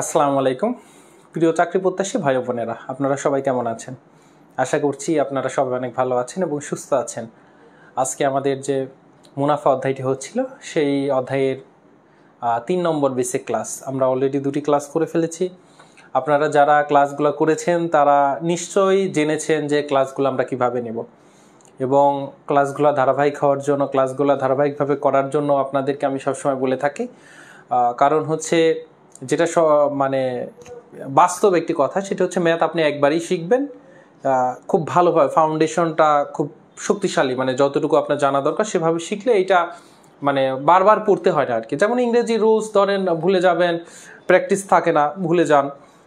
আসসালামু আলাইকুম প্রিয় চাকরি প্রত্যাশী ভাই বোনেরা, আপনারা সবাই কেমন আছেন? আশা করছি আপনারা সবাই অনেক ভালো আছেন এবং সুস্থ আছেন। আজকে আমাদের যে মুনাফা অধ্যায়টি হচ্ছিল সেই অধ্যায়ের 3 নম্বর বেসিক ক্লাস আমরা অলরেডি 2টি ক্লাস করে ফেলেছি। আপনারা যারা ক্লাসগুলো করেছেন তারা নিশ্চয়ই জেনেছেন যে ক্লাসগুলো আমরা কিভাবে নেব এবং ক্লাসগুলো ধারাবাহিক হওয়ার জন্য, ক্লাসগুলো ধারাবাহিকভাবে করার জন্য আপনাদেরকে আমি সবসময় বলে থাকি। কারণ হচ্ছে যেটা মানে বাস্তব একটি কথা, সেটা হচ্ছে ম্যাথ আপনি একবারই শিখবেন খুব ভালোভাবে, ফাউন্ডেশনটা খুব শক্তিশালী, মানে যতটুকু আপনার জানা দরকার সেভাবে শিখলে এটা মানে বারবার পড়তে হয় না আর কি। যেমন ইংরেজি রুলস ধরেন ভুলে যাবেন, প্র্যাকটিস থাকে না, ভুলে যান।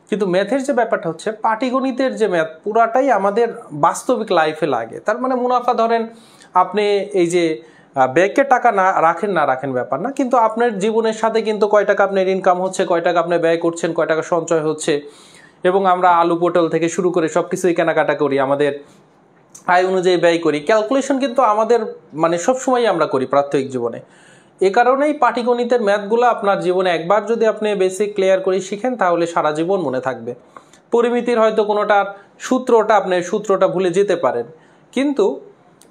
কিন্তু ম্যাথের যে ব্যাপারটা হচ্ছে, পাটিগণিতের যে ম্যাথ পুরাটাই আমাদের বাস্তবিক লাইফে লাগে। তার মানে মুনাফা ধরেন আপনি এই যে ব্যাংকে টাকা না রাখেন ব্যাপার না, কিন্তু আপনার জীবনের সাথে কিন্তু কয় টাকা আপনার ইনকাম হচ্ছে, কয় টাকা আপনি ব্যয় করছেন, কয় টাকা সঞ্চয় হচ্ছে। এবং আমরা আলু পটল থেকে শুরু করে সব কিছুই কেনাকাটা করি, আমাদের আয় অনুযায়ী ব্যয় করি। ক্যালকুলেশন কিন্তু আমাদের মানে সবসময়ই আমরা করি প্রাত্যহিক জীবনে। এ কারণেই পাটিগণিতের ম্যাথগুলো আপনার জীবনে একবার যদি আপনি বেসিক ক্লিয়ার করে শিখেন তাহলে সারা জীবন মনে থাকবে। পরিমিতির হয়তো কোনোটার সূত্রটা ভুলে যেতে পারেন, কিন্তু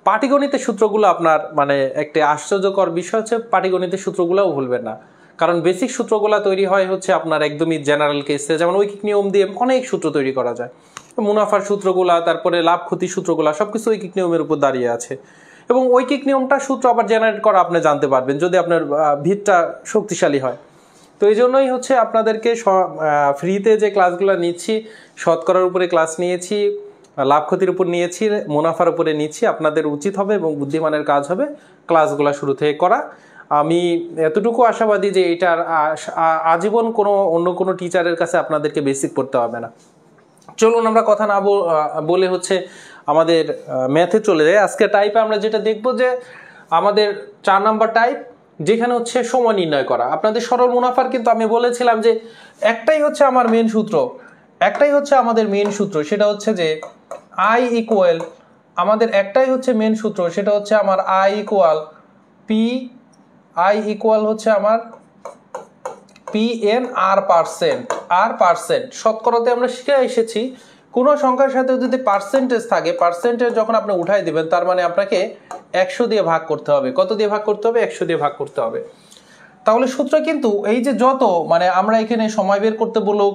পাটিগণিতের সূত্রগুলো আপনার মানে একটা আশ্চর্যকর বিষয় হচ্ছে পাটিগণিতের সূত্রগুলোও ভুলবেন না। কারণ বেসিক সূত্রগুলো তৈরি হয় হচ্ছে আপনার একদমই জেনারেল কেসে, যেমন ঐকিক নিয়ম দিয়ে অনেক সূত্র তৈরি করা যায়। মুনাফার সূত্রগুলা, তারপরে লাভ ক্ষতি সূত্রগুলা সবকিছু ঐকিক নিয়মের উপর দাঁড়িয়ে আছে। এবং ঐকিক নিয়মটা সূত্র আবার জেনারেট করা আপনি জানতে পারবেন যদি আপনার ভিতটা শক্তিশালী হয়। তো এই জন্যই হচ্ছে আপনাদেরকে ফ্রিতে যে ক্লাসগুলো নিচ্ছি, শতকরার উপরে ক্লাস নিয়েছি, লাভ ক্ষতির উপর নিয়েছি, মুনাফার উপরে নিচ্ছি। আপনাদের উচিত হবে এবং বুদ্ধিমানের কাজ হবে ক্লাসগুলো শুরু থেকে করা। আমি এতটুকু আশাবাদী যে এটার আজীবন অন্য কোনো টিচারের কাছে আপনাদেরকে বেসিক পড়তে হবে না। চলুন আমরা কথা না বলে হচ্ছে আমাদের ম্যাথে চলে যাই। আজকে টাইপে আমরা যেটা দেখব যে আমাদের 4 নাম্বার টাইপ, যেখানে হচ্ছে সময় নির্ণয় করা। আপনাদের সরল মুনাফার কিন্তু আমি বলেছিলাম যে একটাই হচ্ছে আমার মেন সূত্র, সেটা হচ্ছে যে আই ইকুয়াল, আমাদের একটাই হচ্ছে মেন সূত্র, সেটা হচ্ছে আমার আই ইকুয়াল হচ্ছে আমার PN R%। শতকরাতে আমরা শিখে এসেছি কোনো সংখ্যার সাথে যদি পার্সেন্টেজ থাকে, পার্সেন্টেজ যখন আপনি উঠাই দিবেন তার মানে আপনাকে 100 দিয়ে ভাগ করতে হবে। কত দিয়ে ভাগ করতে হবে? 100 দিয়ে ভাগ করতে হবে। তাহলে সূত্র কিন্তু এই যে যত মানে আমরা এখানে সময় বের করতে বলুক,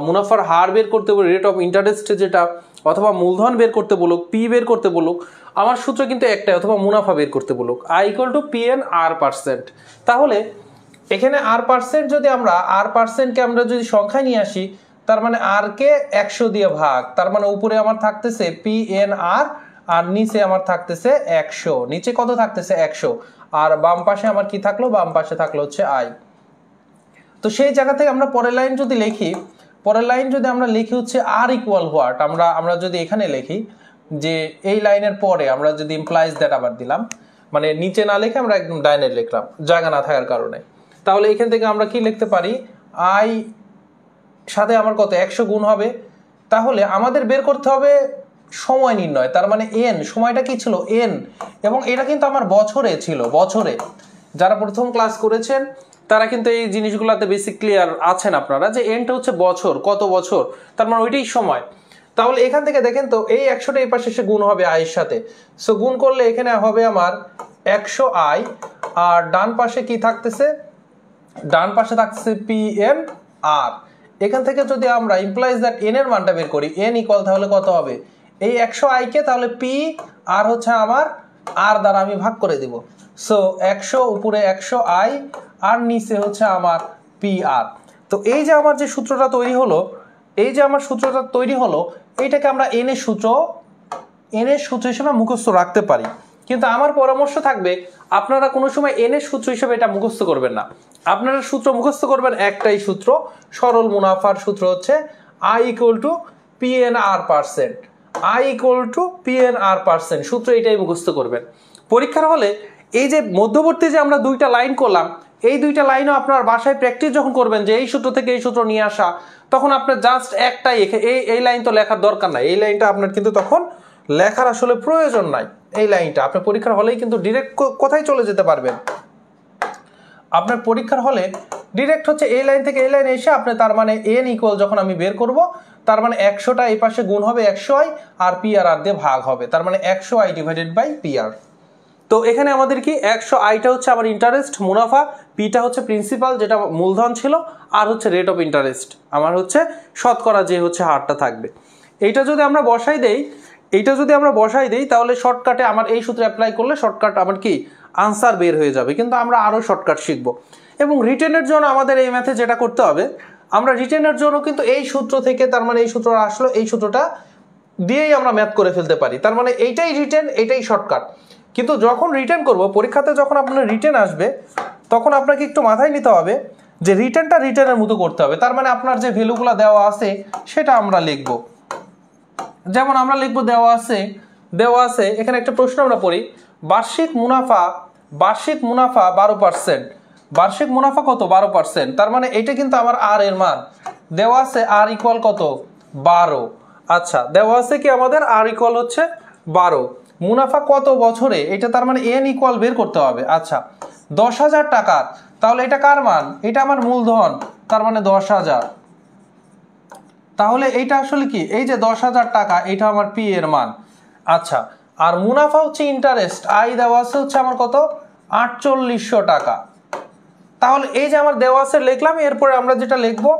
মুনাফার হার বের করতে বলুক, রেট অফ ইন্টারেস্ট যেটা, অথবা মূলধন বের করতে বলুক, পি বের করতে বলুক, আমার সূত্র কিন্তু একটাই, অথবা মুনাফা বের করতে বলুক, I = PN R%। তাহলে এখানে R% যদি আমরা R%কে আমরা যদি সংখ্যায় নিয়ে আসি, তার মানে R কে 100 দিয়ে ভাগ, তার মানে উপরে আমার থাকতেছে PNR আর নিচে আমার থাকতেছে 100। নিচে কত থাকতেছে? 100। আর বাম পাশে আমার কি থাকলো? বাম পাশে থাকলো হচ্ছে I। তো সেই জায়গা থেকে আমরা পরের লাইন যদি আমরা লিখি হচ্ছে R = what, আমরা যদি এখানে লিখি যে এই লাইনের পরে আমরা যদি ইমপ্লাইজ দ্যাট আবার দিলাম, মানে নিচে না লিখে আমরা একদম ডাইনে লিখলাম জায়গা না থাকার কারণে। তাহলে এখান থেকে আমরা কি লিখতে পারি? I সাথে আমার কত? 100 গুণ হবে। তাহলে আমাদের বের করতে হবে সময় নির্ণয়, তার মানে n, সময়টা কি ছিল? n। এবং এটা কিন্তু আমার বছরে ছিল, বছরে। যারা প্রথম ক্লাস করেছেন তারা কিন্তু এই জিনিসগুলোতে বেসিক ক্লিয়ার আছেন আপনারা, যে nটা হচ্ছে বছর, কত বছর, তার মানে ওইটাই সময়। তাহলে এখান থেকে দেখেন তো এই 100টা এই পাশে এসে গুণ হবে I এর সাথে। সো গুণ করলে এখানে হবে আমার 100I, আর ডান পাশে কি থাকতেছে? ডান পাশে থাকতেছে PNR। এখান থেকে যদি আমরা ইমপ্লাইজ দ্যাট n এর মানটা বের করি, n ইকুয়াল তাহলে কত হবে? এই 100I কে তাহলে P আর হচ্ছে আমার R দ্বারা আমি ভাগ করে দিব। সো 100 উপরে 100I আর নিচে হচ্ছে আমার PR। তো এই যে আমার যে সূত্রটা তৈরি হলো, এইটাকে আমরা n এর সূত্র হিসেবে মুখস্থ রাখতে পারি। কিন্তু আমার পরামর্শ থাকবে আপনারা কোনো সময় n এর সূত্র হিসেবে এটা মুখস্থ করবেন না। আপনারা সূত্র মুখস্থ করবেন একটাই সূত্র, সরল মুনাফার সূত্র হচ্ছে I = PNR%। সূত্র এটাই মুখস্থ করবেন। পরীক্ষার হলে এই যে মধ্যবর্তী যে আমরা 2টা লাইন করলাম, এই 2টা লাইনও আপনার বাসায় প্র্যাকটিস যখন করবেন যে এই সূত্র থেকে এই সূত্র নিয়ে আসা, তখন আপনার জাস্ট একটাই এই লাইন তো লেখার দরকার নাই, এই লাইনটা আপনার কিন্তু তখন লেখার আসলে প্রয়োজন নাই। এই লাইনটা আপনার পরীক্ষার হলেই কিন্তু ডিরেক্ট কোথায় চলে যেতে পারবেন? আপনার পরীক্ষার হলে ডিরেক্ট হচ্ছে এই লাইন থেকে এই লাইনে এসে আপনি তার মানে এন ইকুয়াল যখন আমি বের করব, তার মানে 100টা এই পাশে গুণ হবে 100i আর পি আর দিয়ে ভাগ হবে, তার মানে 100i divided by P R. তো এখানে আমাদের কি 100iটা হচ্ছে আমার ইন্টারেস্ট মুনাফা, পিটা হচ্ছে প্রিন্সিপাল যেটা মূলধন ছিল, আর হচ্ছে রেট অফ ইন্টারেস্ট আমার হচ্ছে শতকরা যে হচ্ছে হারটা থাকবে। এইটা যদি আমরা বসাই দেই তাহলে শর্টকাটে আমার এই সূত্রে অ্যাপ্লাই করলে শর্টকাট আমার কি আনসার বের হয়ে যাবে। কিন্তু আমরা আরও শর্টকাট শিখবো। এবং রিটেনের জন্য আমাদের এই ম্যাথে যেটা করতে হবে, আমরা রিটেনের জন্য কিন্তু এই সূত্র থেকে, তার মানে এই সূত্রটা আসলো, এই সূত্রটা দিয়েই আমরা ম্যাথ করে ফেলতে পারি। তার মানে এইটাই রিটেন, এইটাই শর্টকাট। কিন্তু যখন রিটেন করব, পরীক্ষাতে যখন আপনার রিটেন আসবে, তখন আপনাকে একটু মাথায় নিতে হবে যে রিটেনটা রিটেনের মতো করতে হবে। তার মানে আপনার যে ভ্যালুগুলো দেওয়া আছে সেটা আমরা লিখব। যেমন আমরা লিখব দেওয়া আছে এখানে একটা প্রশ্ন আমরা পড়ি, বার্ষিক মুনাফা 12%। বার্ষিক মুনাফা কত? 12%। তার মানে এটা কিন্তু আমার আর এর মান দেওয়া আছে, আর ইকুয়াল কত? 12। আচ্ছা, দেওয়া আছে কি আমাদের আর ইকুয়াল হচ্ছে 12। মুনাফা কত বছরে? এটা তার মানে এন ইকুয়াল বের করতে হবে। আচ্ছা, 10,000 টাকা। তাহলে এটা কার মান? এটা আমার মূলধন, তার মানে 10,000। তাহলে এইটা আসলে কি? এই যে 10,000 টাকা, এটা আমার পি এর মান। আচ্ছা, আর মুনাফা হচ্ছে ইন্টারেস্ট, আই দেওয়া আছে হচ্ছে আমার কত? 4800 টাকা। তাহলে এই যে আমার দেওয়া আছে লিখলাম, এরপরে আমরা যেটা লিখবো,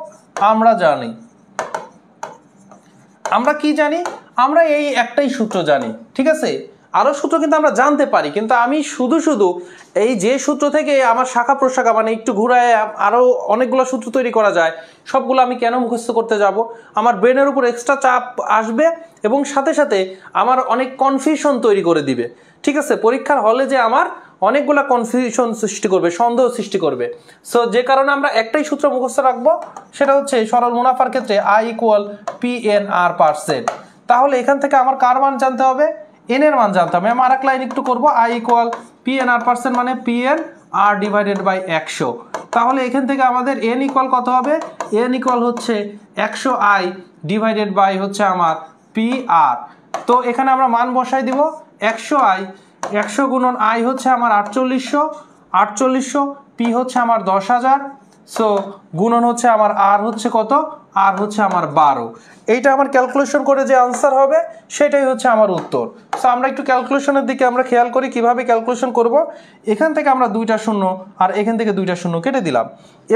আমরা কি জানি? আমরা এই একটাই সূত্র জানি, ঠিক আছে? আরো সূত্র কিন্তু আমরা জানতে পারি, কিন্তু আমি শুধু এই যে সূত্র থেকে আমার শাখা প্রশাখা মানে একটু ঘুরায় আরো অনেকগুলো সূত্র তৈরি করা যায়, সবগুলো আমি কেন মুখস্থ করতে যাব? আমার ব্রেনের উপর এক্সট্রা চাপ আসবে এবং সাথে সাথে আমার অনেক কনফিউশন তৈরি করে দিবে, ঠিক আছে? পরীক্ষার হলে যে আমার অনেকগুলো কনফিউশন সৃষ্টি করবে, সন্দেহ সৃষ্টি করবে। সো যে কারণে আমরা একটাই সূত্র মুখস্থ রাখবো, সেটা হচ্ছে সরল মুনাফার ক্ষেত্রে আই ইকুয়াল PNR%। তাহলে এখান থেকে আমার কার মান জানতে হবে? এন এর মান জানতে হবে। আমি আর এক লাইন একটু করবো, আই ইকুয়াল PNR% মানে PNR ডিভাইডেড বাই 100। তাহলে এখান থেকে আমাদের এন ইকুয়াল কত হবে? এন ইকুয়াল হচ্ছে 100i ডিভাইডেড বাই হচ্ছে আমার PR। তো এখানে আমরা মান বসাই দিব, 100i, 100 গুণন আই হচ্ছে আমার 4800, পি হচ্ছে আমার 10,000, সো গুণন হচ্ছে আমার আর হচ্ছে কত? আর হচ্ছে আমার 12। এইটা আমার ক্যালকুলেশন করে যে আনসার হবে সেটাই হচ্ছে আমার উত্তর। সো আমরা একটু ক্যালকুলেশনের দিকে আমরা খেয়াল করি কিভাবে ক্যালকুলেশন করব। এখান থেকে আমরা 2টা শূন্য আর এখান থেকে 2টা শূন্য কেটে দিলাম।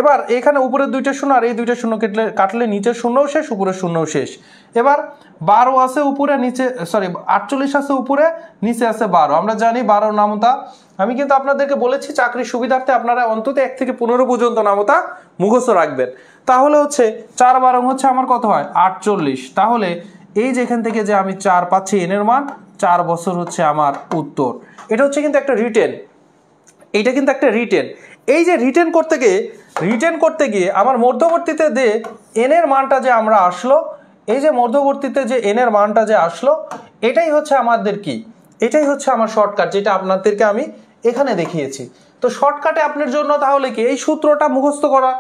এবার এখানে উপরে 2টা শূন্য আর এই 2টা শূন্য কাটলে নিচের শূন্যও শেষ, উপরের শূন্যও শেষ। এবার 12 আছে উপরে, নিচে 48 আছে উপরে, নিচে আছে 12। আমরা জানি 12 নামতা। আমি কিন্তু আপনাদেরকে বলেছি চাকরির সুবিধার্থে আপনারা অন্তত 1 থেকে 15 পর্যন্ত নামতা মুখস্থ রাখবেন। তাহলে হচ্ছে 4 12 হচ্ছে আমার কত হয়? 48। তাহলে এই যে এখান থেকে যে আমি 4 পাচ্ছি এন এর মান, 4 বছর হচ্ছে আমার উত্তর। এটা হচ্ছে কিন্তু একটা রিটেন, এইটা কিন্তু একটা রিটেন। এই যে রিটেন করতে গিয়ে আমার মধ্যবর্তীতে যে এন এর মানটা যে আমরা আসলো, এই যে মধ্যবর্তীতে যে এন এর মানটা যে আসলো, এটাই হচ্ছে আমাদের কি? এটাই হচ্ছে আমার শর্টকাট, যেটা আপনাদেরকে আমি এখানে দেখিয়েছি। তো শর্টকাটে আপনার জন্য তাহলে কি এই সূত্রটা মুখস্থ করা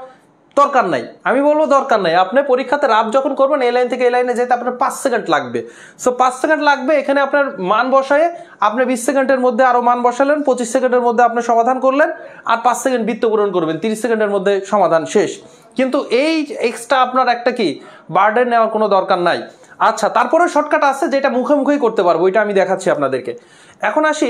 দরকার নাই? আমি বলবো দরকার নাই। আপনি পরীক্ষাতে রাফ যখন করবেন, এই লাইন থেকে এই লাইনে যেতে আপনার 5 সেকেন্ড লাগবে। সো 5 সেকেন্ড লাগবে। এখানে আপনার মান বসায়ে আপনি 20 সেকেন্ডের মধ্যে আরো মান বসালেন, 25 সেকেন্ডের মধ্যে আপনি সমাধান করলেন, আর 5 সেকেন্ড বৃত্ত পূরণ করবেন, 30 সেকেন্ডের মধ্যে সমাধান শেষ। কিন্তু এই এক্সট্রা আপনার একটা কি বার্ডেন নেওয়ার কোনো দরকার নাই। আচ্ছা, তারপরে শর্টকাট আছে যেটা মুখেই করতে পারবো, ওইটা আমি দেখাচ্ছি আপনাদেরকে। এখন আসি,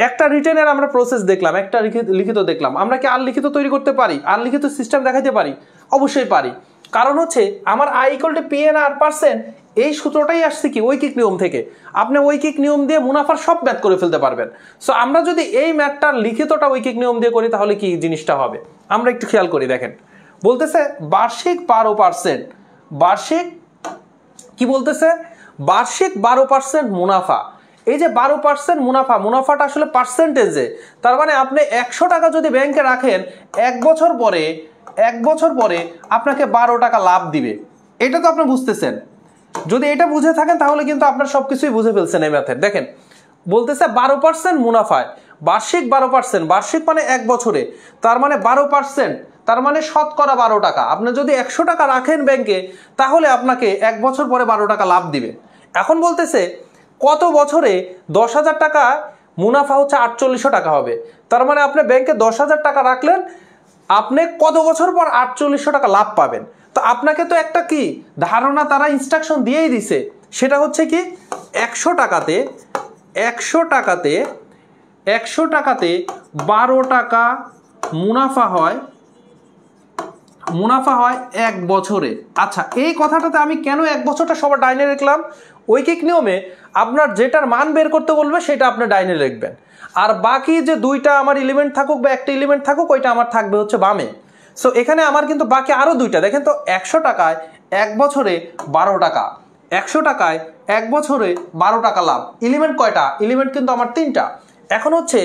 একটা রিটেনের আমরা প্রসেস দেখলাম, একটা লিখিত দেখলাম। আমরা কি আর লিখিত তৈরি করতে পারি? আর লিখিত সিস্টেম দেখাইতে পারি? অবশ্যই পারি। কারণ হচ্ছে আমার আই ইকুয়াল টু PNR%, এই সূত্রটাই আসছে কি ঐকিক নিয়ম থেকে। আপনি ঐকিক নিয়ম দিয়ে মুনাফার সব ম্যাথ করে ফেলতে পারবেন। সো আমরা যদি এই ম্যাথটার লিখিতটা ঐকিক নিয়ম দিয়ে করি তাহলে কি জিনিসটা হবে আমরা একটু খেয়াল করি। দেখেন, বলতেছে বার্ষিক 12%, বার্ষিক কি বলতেছে? বার্ষিক 12% মুনাফা। এই যে 12% মুনাফাটা আসলে পার্সেন্টেজে। তার মানে আপনি 100 টাকা যদি ব্যাংকে রাখেন, 1 বছর পরে আপনাকে 12 টাকা লাভ দিবে। এটা তো আপনি বুঝতেছেন। যদি এটা বুঝে থাকেন তাহলে কিন্তু আপনার সবকিছুই বুঝে ফেলছেন এই ম্যাথের। দেখেন, বলতেছে 12% মুনাফায় বার্ষিক 12%, বার্ষিক মানে 1 বছরে, তার মানে 12%, তার মানে শতকরা 12 টাকা। আপনি যদি 100 টাকা রাখেন ব্যাংকে, তাহলে আপনাকে 1 বছর পরে 12 টাকা লাভ দিবে। এখন বলতেছে কত বছরে 10,000 টাকা মুনাফা হচ্ছে 4800 টাকা হবে। তার মানে আপনি ব্যাংকে 10,000 টাকা রাখলেন, আপনি কত বছর পর 4800 টাকা লাভ পাবেন। তো আপনাকে তো একটা কি ধারণা তারা ইনস্ট্রাকশন দিয়েই দিছে, সেটা হচ্ছে কি 100 টাকাতে 12 টাকা মুনাফা হয় 1 বছরে। আচ্ছা, এই কথাটাতে আমি কেন 1 বছরটা সবার ডাইনে লিখলাম? ঐকিক নিয়মে আপনার যেটার মান বের করতে বলবে সেটা আপনি ডাইনে লিখবেন, আর বাকি যে দুইটা আমার এলিমেন্ট থাকুক বা একটা এলিমেন্ট থাকুক ওইটা আমার থাকবে হচ্ছে বামে। সো এখানে আমার কিন্তু বাকি আরো দুইটা, দেখেন তো 100 টাকায় 1 বছরে 12 টাকা, 100 টাকায় 1 বছরে 12 টাকা লাভ। এলিমেন্ট কয়টা? এলিমেন্ট কিন্তু আমার 3টা। এখন হচ্ছে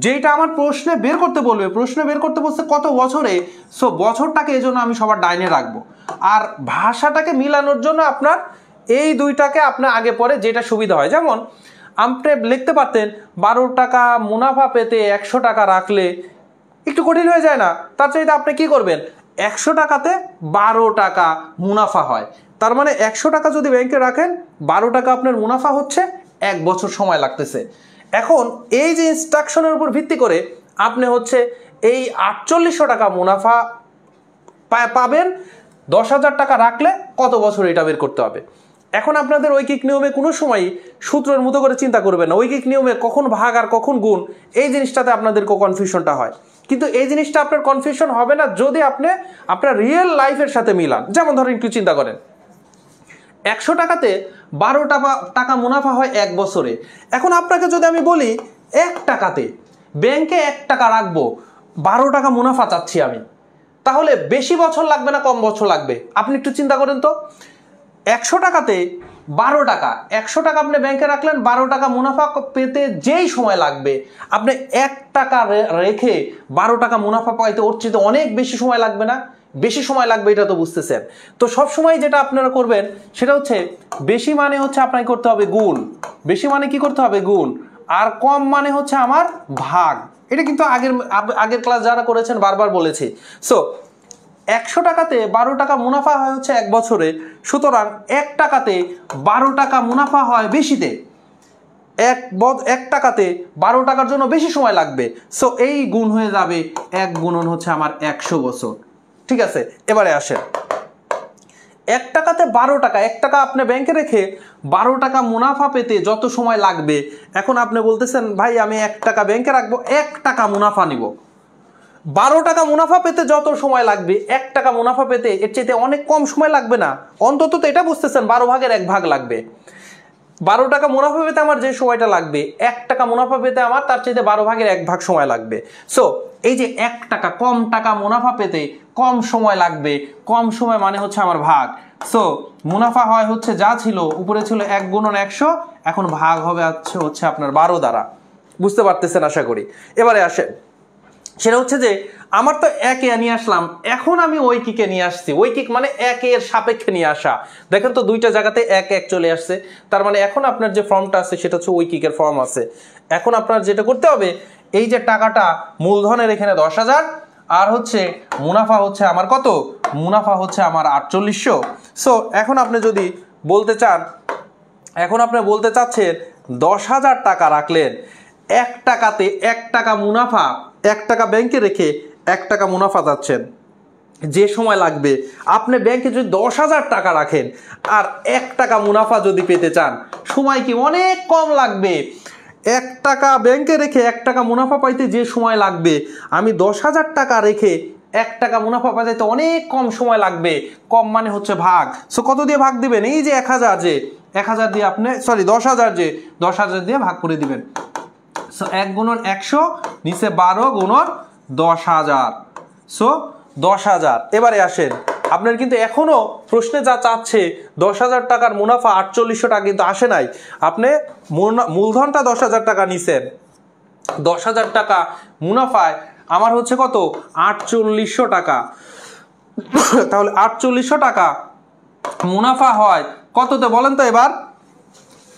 যেটা আমার প্রশ্নে বের করতে বলবে, প্রশ্নে বের করতে বলছে কত বছরে, সো বছরটাকে এই জন্য আমি সবার ডাইনে রাখবো। আর ভাষাটাকে মিলানোর জন্য আপনার এই দুইটাকে আপনার আগে পরে যেটা সুবিধা হয়, যেমন আপনি লিখতে পারতেন 12 টাকা মুনাফা পেতে 100 টাকা রাখলে, একটু কঠিন হয়ে যায় না? তার চাইতে আপনি কি করবেন, 100 টাকাতে 12 টাকা মুনাফা হয়, তার মানে 100 টাকা যদি ব্যাংকে রাখেন 12 টাকা আপনার মুনাফা হচ্ছে, 1 বছর সময় লাগতেছে। এখন এই যে ইনস্ট্রাকশনের উপর ভিত্তি করে আপনি হচ্ছে এই 4800 টাকা মুনাফা পাবেন, 10,000 টাকা রাখলে কত বছর এটা বের করতে হবে। এখন আপনাদের ঐকিক নিয়মে কোনো সময় সূত্রের মতো করে চিন্তা করবেন না, ঐকিক নিয়মে কখন ভাগ আর কখন গুণ, এই জিনিসটাতে আপনাদেরকে কনফিউশনটা হয়। কিন্তু এই জিনিসটা আপনার কনফিউশন হবে না যদি আপনি আপনার রিয়েল লাইফের সাথে মিলান। যেমন ধরেন একটু চিন্তা করেন, 100 টাকাতে 12 টাকা মুনাফা হয় 1 বছরে। এখন আপনাকে যদি আমি বলি 1 টাকাতে ব্যাংকে 1 টাকা রাখবো, 12 টাকা মুনাফা চাচ্ছি আমি, তাহলে বেশি বছর লাগবে না কম বছর লাগবে? আপনি একটু চিন্তা করেন তো। 100 টাকাতে 12 টাকা, 100 টাকা আপনি ব্যাংকে রাখলেন, 12 টাকা মুনাফা পেতে যেই সময় লাগবে, আপনি 1 টাকা রেখে 12 টাকা মুনাফা পাইতে ওর চেয়ে অনেক বেশি সময় লাগবে না? বেশি সময় লাগবে, এটা তো বুঝতেছেন। তো সব সময় যেটা আপনারা করবেন সেটা হচ্ছে বেশি মানে হচ্ছে আপনাকে করতে হবে গুণ, বেশি মানে কি করতে হবে গুণ, আর কম মানে হচ্ছে আমার ভাগ। এটা কিন্তু আগের ক্লাস যারা করেছেন বারবার বলেছি। সো 100 টাকাতে 12 টাকা মুনাফা হয় হচ্ছে 1 বছরে, সুতরাং 1 টাকাতে 12 টাকা মুনাফা হয় বেশিতে, 1 টাকাতে 12 টাকার জন্য বেশি সময় লাগবে। সো এই গুণ হয়ে যাবে 1 গুণন হচ্ছে আমার 100 বছর। ঠিক আছে, এবারে আসেন 1 টাকাতে 12 টাকা, 1 টাকা আপনি ব্যাংকে রেখে 12 টাকা মুনাফা পেতে যত সময় লাগবে। এখন আপনি বলতেছেন ভাই আমি 1 টাকা ব্যাংকে রাখবো, 1 টাকা মুনাফা নিব, 12 টাকা মুনাফা পেতে যত সময় লাগবে 1 টাকা মুনাফা পেতে এর চাইতে অনেক কম সময় লাগবে না? অন্তত তো এটা বুঝতেছেন 12 ভাগের 1 ভাগ লাগবে। 12 টাকা মুনাফা পেতে আমার যে সময়টা লাগবে, 1 টাকা মুনাফা পেতে আমার তার চাইতে 12 ভাগের 1 ভাগ সময় লাগবে। সো এই যে 1 টাকা কম টাকা মুনাফা পেতে কম সময় লাগবে, কম সময় মানে হচ্ছে আমার ভাগ। সো মুনাফা হয় হচ্ছে যা ছিল উপরে ছিল 1 গুণন 100, এখন ভাগ হবে হচ্ছে আপনার 12 দ্বারা। বুঝতে পারতেছেন আশা করি। এবারে আসেন, সেটা হচ্ছে যে আমার তো 1 এ নিয়ে আসলাম, এখন আমি ঐকিকে নিয়ে আসছি। ঐকিক মানে 1 এর সাপেক্ষে নিয়ে আসা। দেখেন তো দুইটা জায়গাতে 1 1 চলে আসছে, তার মানে এখন আপনার যে ফর্মটা আছে সেটা হচ্ছে ঐকিকের ফর্ম আছে। এখন আপনার যেটা করতে হবে, এই যে টাকাটা মূলধনের এখানে 10,000, আর হচ্ছে মুনাফা হচ্ছে আমার কত, মুনাফা হচ্ছে আমার 4800। সো এখন আপনি যদি বলতে চান, এখন আপনি বলতে চাচ্ছেন 10,000 টাকা রাখলেন, 1 টাকাতে 1 টাকা মুনাফা, 1 টাকা ব্যাংকে রেখে 1 টাকা মুনাফা যাচ্ছেন, যে সময় লাগবে আপনি ব্যাংকে যদি 10,000 টাকা রাখেন আর 1 টাকা মুনাফা যদি পেতে চান, সময় কি অনেক কম লাগবে। 1 টাকা ব্যাংকে রেখে 1 টাকা মুনাফা পাইতে যে সময় লাগবে, আমি 10,000 টাকা রেখে 1 টাকা মুনাফা পাইতে অনেক কম সময় লাগবে। কম মানে হচ্ছে ভাগ। সো কত দিয়ে ভাগ দিবেন? এই যে 1000, যে 1000 দিয়ে আপনি 10,000, যে 10,000 দিয়ে ভাগ করে দিবেন। সো 1 গুণন 100 নিচে 12 গুণন 10,000, সো 10,000। এবারে আসেন, আপনার কিন্তু এখনো প্রশ্নে যা চাচ্ছে 10,000 টাকার মুনাফা 4800 টাকা কিন্তু আসে নাই। আপনি মূলধনটা 10,000 টাকা নিছেন, 10,000 টাকা মুনাফায় আমার হচ্ছে কত, 4800 টাকা। তাহলে 4800 টাকা মুনাফা হয় কততে বলেন তো এবার?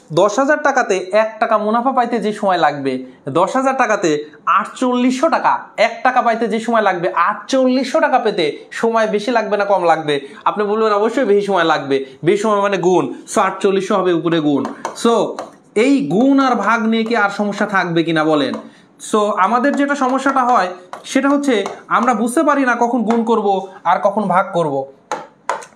10,000 টাকাতে 1 টাকা মুনাফা পাইতে যে সময় লাগবে, 10,000 টাকাতে 4800 টাকা 1 টাকা পাইতে যে সময় লাগবে, 4800 টাকা পেতে সময় বেশি লাগবে না কম লাগবে? আপনি বলবেন অবশ্যই বেশি সময় লাগবে। বেশি সময় মানে গুণ, সো 4800 হবে উপরে গুণ। সো এই গুণ আর ভাগ নিয়ে কি আর সমস্যা থাকবে কিনা বলেন? সো আমাদের যেটা সমস্যাটা হয় সেটা হচ্ছে আমরা বুঝতে পারি না কখন গুণ করব আর কখন ভাগ করব।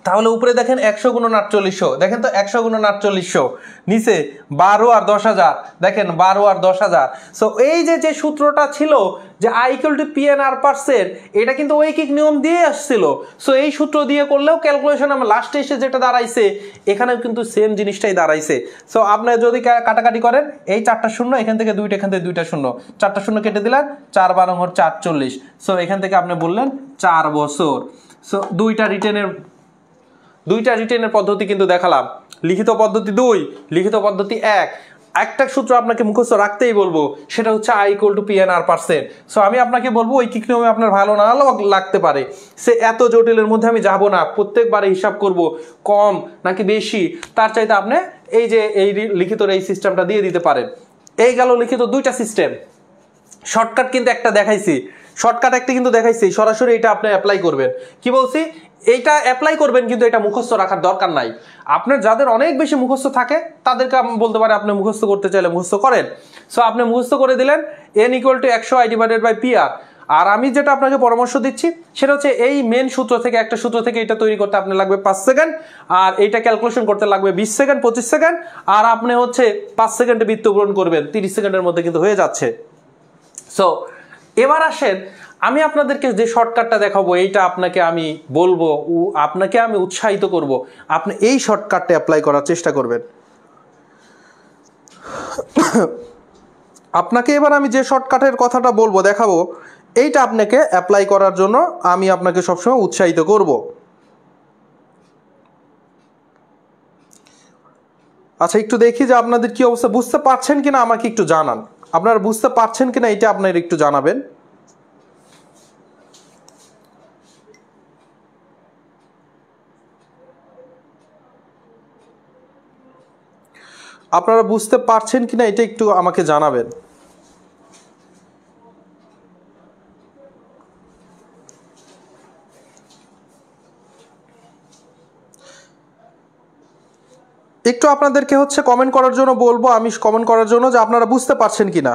তাহলে উপরে দেখেন 100 গুণন 4800, দেখেন তো 100 গুণন 4800, নিচে 12 আর 10,000, দেখেন 12 আর 10,000। সো এই যে সূত্রটা ছিল যে I = PN/R এর, এটা কিন্তু ঐকিক নিয়ম দিয়ে আসছিল। সো এই সূত্র দিয়ে করলেও ক্যালকুলেশন আমার লাস্টে এসে যেটা দাঁড়াইছে এখানেও কিন্তু সেম জিনিসটাই দাঁড়াইছে। সো আপনি যদি কাটাকাটি করেন, এই 4টা শূন্য, এখান থেকে 2টা, এখান থেকে 2টা শূন্য, 4টা শূন্য কেটে দিলেন, 4 12 440। সো এখান থেকে আপনি বললেন 4 বছর। সো দুইটা রিটেনের পদ্ধতি কিন্তু দেখালাম, লিখিত পদ্ধতি 2, লিখিত পদ্ধতি 1। একটা সূত্র আপনাকে মুখস্থ রাখতেই বলবো, সেটা হচ্ছে I = PN/R। সো আমি আপনাকে বলবো ঐকিক নিয়মে আপনার ভালো না লাগতে পারে, সে এত জটিলের মধ্যে আমি যাব না, প্রত্যেকবারে হিসাব করব কম নাকি বেশি, তার চাইতে আপনি এই যে এই লিখিত এই সিস্টেমটা দিয়ে দিতে পারেন। এই গেল লিখিত 2টা সিস্টেম। শর্টকাট কিন্তু একটা দেখাইছি, সরাসরি এটা আপনি অ্যাপ্লাই করবেন। কি বলছি, এইটা অ্যাপ্লাই করবেন, কিন্তু এটা মুখস্থ রাখার দরকার নাই। আপনার যাদের অনেক বেশি মুখস্থ থাকে তাদেরকে আমি বলতে পারি আপনি মুখস্থ করতে চাইলে মুখস্থ করেন। সো আপনি মুখস্থ করে দিলেন n = 100i/PR। আর আমি যেটা আপনাকে পরামর্শ দিচ্ছি সেটা হচ্ছে এই মেন সূত্র থেকে, একটা সূত্র থেকে এটা তৈরি করতে আপনার লাগবে 5 সেকেন্ড, আর এইটা ক্যালকুলেশন করতে লাগবে 20 সেকেন্ড 25 সেকেন্ড, আর আপনি হচ্ছে 5 সেকেন্ডে বৃত্ত পূরণ করবেন, 30 সেকেন্ডের মধ্যে কিন্তু হয়ে যাচ্ছে। সো এবার আসেন, আমি আপনাদেরকে যে শর্টকাটটা দেখাবো এইটা আপনাকে আমি বলবো, আপনাকে আমি উৎসাহিত করব আপনি এই শর্টকাটটা অ্যাপ্লাই করার চেষ্টা করবেন। আপনাকে এবার আমি যে শর্টকাটের কথাটা বলবো, দেখাবো, এইটা আপনাকে অ্যাপ্লাই করার জন্য আমি আপনাকে সবসময় উৎসাহিত করব। আচ্ছা, একটু দেখি যে আপনাদের কি অবস্থা, বুঝতে পারছেন কিনা আমাকে একটু জানান। আপনারা বুঝতে পারছেন কিনা এটা আপনারা একটু জানাবেন। আপনারা বুঝতে পারছেন কিনা এটা একটু আমাকে জানাবেন। একটু আপনাদেরকে হচ্ছে কমেন্ট করার জন্য বলবো, আমি কমেন্ট করার জন্য যে আপনারা বুঝতে পারছেন কিনা।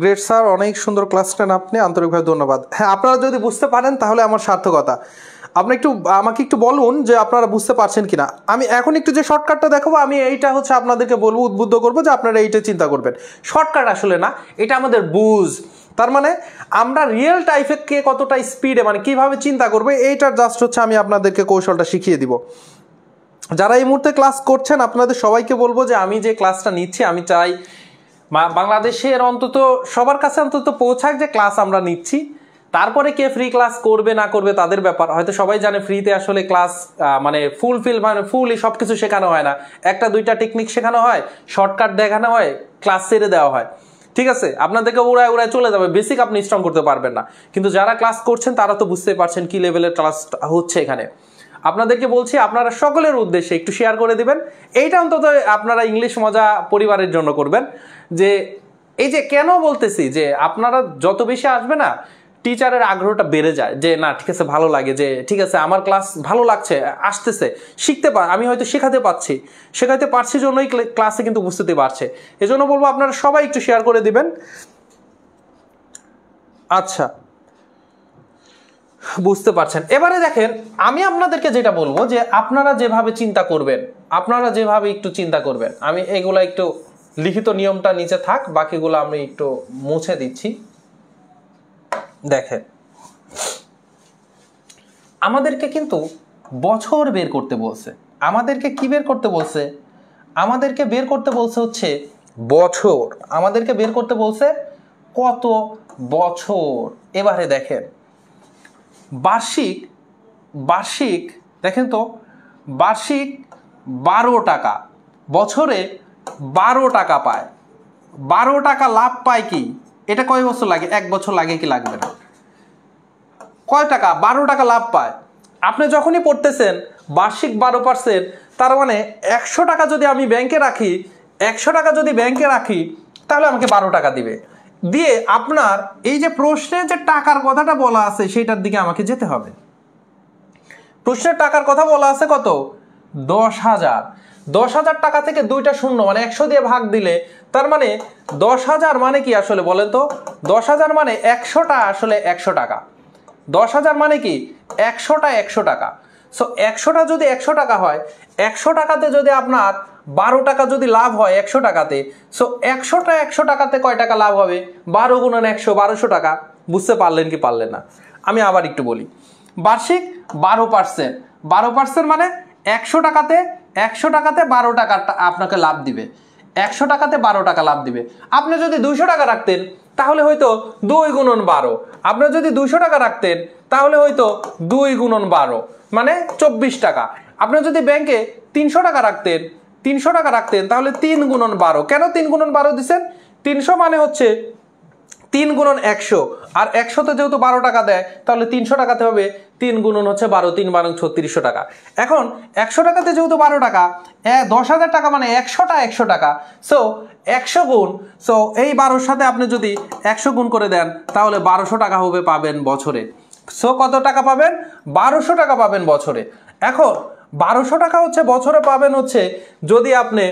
গ্রেট স্যার, অনেক সুন্দর ক্লাস নেন আপনি, আন্তরিকভাবে ধন্যবাদ। হ্যাঁ, আপনারা যদি বুঝতে পারেন তাহলে আমার সার্থকতা। আপনি একটু আমাকে একটু বলুন যে আপনারা বুঝতে পারছেন কিনা। আমি এখন একটু যে শর্টকাটটা দেখাবো, আমি এইটা হচ্ছে আপনাদেরকে বলবো, উদ্বুদ্ধ করবো যে আপনারা এইটা চিন্তা করবেন। শর্টকাট আসলে না, এটা আমাদের বুঝ। তার মানে আমরা রিয়েল টাইপে কতটা স্পিডে, মানে কিভাবে চিন্তা করবে, এইটার জাস্ট হচ্ছে আমি আপনাদেরকে কৌশলটা শিখিয়ে দিব। যারা এই মুহূর্তে ক্লাস করছেন আপনাদের সবাইকে বলবো যে আমি যে ক্লাসটা নিচ্ছি, আমি চাই বাংলাদেশের অন্তত সবার কাছে অন্তত পৌঁছাক যে ক্লাস আমরা নিচ্ছি। তারপরে কে ফ্রি ক্লাস করবে না করবে তাদের ব্যাপার। হয়তো সবাই জানে ফ্রিতে আসলে ক্লাস মানে ফুললি সবকিছু শেখানো হয় না, 1-2টা টেকনিক শেখানো হয়, শর্টকাট দেখানো হয়, ক্লাস ছেড়ে দেওয়া হয়। ঠিক আছে, আপনাদেরকে উড়ায় চলে যাবে, বেসিক আপনি স্ট্রং করতে পারবেন না। কিন্তু যারা ক্লাস করছেন তারা তো বুঝতেই পারছেন কি লেভেলের ক্লাস হচ্ছে এখানে। আপনাদেরকে বলছি আপনারা সকলের উদ্দেশ্যে একটু শেয়ার করে দিবেন। এইটা অন্তত আপনারা ইংলিশ মজা পরিবারের জন্য করবেন। যে এই যে কেন বলতেছি যে আপনারা যত বেশি আসবে না, টিচারের আগ্রহটা বেড়ে যায়, যে না ঠিক আছে, ভালো লাগে, যে ঠিক আছে আমার ক্লাস ভালো লাগছে, আসতেছে, আমি হয়তো শেখাতে পারছি জন্যই ক্লাসে কিন্তু বুঝতে পারছে। এজন্য বলবো আপনারা সবাই একটু শেয়ার করে দিবেন। আচ্ছা, বুঝতে পারছেন। এবারে দেখেন, আমি আপনাদেরকে যেটা বলবো যে আপনারা যেভাবে চিন্তা করবেন, একটু চিন্তা করবেন। আমি এগুলা একটু লিখিত নিয়মটা নিচে থাক, বাকিগুলো আমি একটু মুছে দিচ্ছি। দেখেন, আমাদেরকে কিন্তু বছর বের করতে বলছে। আমাদেরকে কি বের করতে বলছে? আমাদেরকে বের করতে বলছে হচ্ছে বছর। আমাদেরকে বের করতে বলছে কত বছর। এবারে দেখেন, বার্ষিক দেখেন তো, বার্ষিক 12 টাকা, বছরে 12 টাকা পায়। 12 টাকা লাভ পায় কি? এটা কয় বছর লাগে? 1 বছর লাগে কি লাগবে না? কয় টাকা? 12 টাকা লাভ পায়। আপনি যখনই পড়তেছেন বার্ষিক 12%, তার মানে 100 টাকা যদি আমি ব্যাংকে রাখি, তাহলে আমাকে 12 টাকা দিবে। দিয়ে আপনার এই যে প্রশ্নে যে টাকার কথাটা বলা আছে সেটার দিকে আমাকে যেতে হবে। প্রশ্নের টাকার কথা বলা আছে কত? 10,000। 10,000 টাকা থেকে দুইটা শূন্য মানে 100 দিয়ে ভাগ দিলে তার মানে 10,000 মানে কি আসলে বলেন তো? 10,000 মানে 100টা আসলে 100 টাকা। 10,000 মানে কি 100টা 100 টাকা। সো 100টা যদি 100 টাকা হয়, 100 টাকাতে যদি আপনার 12 টাকা যদি লাভ হয় 100 টাকাতে, সো 100টা 100 টাকাতে কয় টাকা লাভ হবে? 12 গুণন 100, 1200 টাকা। বুঝতে পারলেন কি পারলেন না? আমি আবার একটু বলি। বার্ষিক 12%, 12% মানে 100 টাকাতে 12 টাকা আপনাকে লাভ দিবে। 100 টাকাতে 12 টাকা লাভ দিবে। আপনি যদি 200 টাকা রাখতেন তাহলে হয়তো 2 গুণন 12। আপনি যদি 200 টাকা রাখতেন তাহলে হয়তো 2 গুণন 12 মানে 24 টাকা। আপনি যদি ব্যাংকে 300 টাকা রাখতেন, 300 টাকা রাখতেন তাহলে 3 গুণন 12। কেন 3 গুণন 12 দিচ্ছেন? 300 মানে হচ্ছে 3 গুণন 100, আর 100তে যেহেতু 12 টাকা দেয় তাহলে 300 টাকাতে হবে 3 গুণন হচ্ছে 12, 3 12 3600 টাকা। এখন 100 টাকাতে যেহেতু 12 টাকা, 10,000 টাকা মানে 100টা 100 টাকা। সো 100 গুণ, সো এই 12-র সাথে আপনি যদি 100 গুণ করে দেন তাহলে 1200 টাকা হবে পাবেন বছরে। সো কত টাকা পাবেন? 1200 টাকা পাবেন বছরে। এখন 1200 টাকা হচ্ছে বছরে পাবেন হচ্ছে যদি আপনি